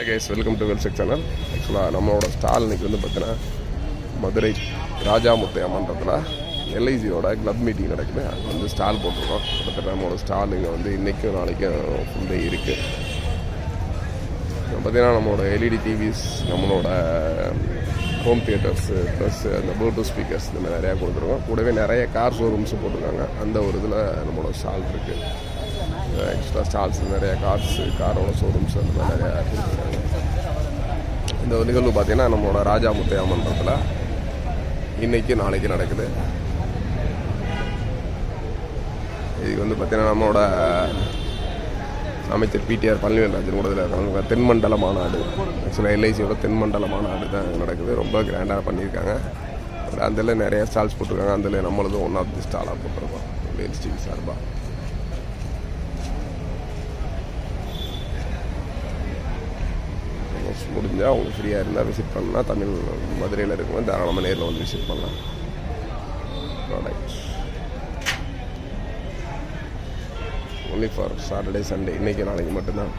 Hi guys, welcome to வெல்செக் channel. ஆக்சுவலாக நம்மளோட ஸ்டால் இன்றைக்கி வந்து பார்த்தீங்கன்னா மதுரை ராஜாமுத்தையா மன்றத்தில் எல்ஐசியோட கிளப் மீட்டிங் நடக்குது. அங்கே வந்து ஸ்டால் போட்டிருக்கோம். கிட்டத்தட்ட நம்மளோட ஸ்டால் இங்கே வந்து இன்றைக்கும் நாளைக்கும் ஃபுல் டே இருக்குது. பார்த்திங்கன்னா நம்மளோட எல்இடி டிவிஸ், நம்மளோட ஹோம் தியேட்டர்ஸு ப்ளஸ் அந்த ப்ளூடூத் ஸ்பீக்கர்ஸ் இந்த மாதிரி நிறையா கொடுத்துருக்கோம். கூடவே நிறைய கார் ஷோரூம்ஸும் போட்டிருக்காங்க. அந்த ஒரு இதில் நம்மளோட ஸ்டால் இருக்குது. எக்ஸ்ட்ரா ஸ்டால்ஸ் நிறையா காரோட ஷோரூம்ஸ் அந்த மாதிரி நிறையா கொடுத்துருக்காங்க. இந்த நிகழ்வு பார்த்திங்கன்னா நம்மளோட ராஜாமுத்தையா மன்றத்தில் இன்றைக்கி நாளைக்கு நடக்குது. இதுக்கு வந்து பார்த்திங்கன்னா நம்மளோட அமைச்சர் பிடிஆர் பழனிவேல்ராஜன் கூட இதில் இருக்காங்க. தென்மண்டல மாநாடு, ஆக்சுவலாக எல்ஐசியோட தென்மண்டல மாநாடு தான் நடக்குது. ரொம்ப கிராண்டாக பண்ணியிருக்காங்க. அதில் நிறைய ஸ்டால்ஸ் போட்டிருக்காங்க. அதில் நம்மளதும் ஒன் ஆஃப் தி ஸ்டாலாக போட்டிருக்கோம் எல்டிவி சார்பாக. முடிஞ்சால் அவங்க ஃப்ரீயாக இருந்தால் விசிட் பண்ணலாம். தமிழ் மதுரையில் இருக்கும்போது தாராளமாக நேரில் வந்து விசிட் பண்ணலாம். Products only for Saturday Sunday, இன்றைக்கி நாளைக்கு மட்டும்தான்.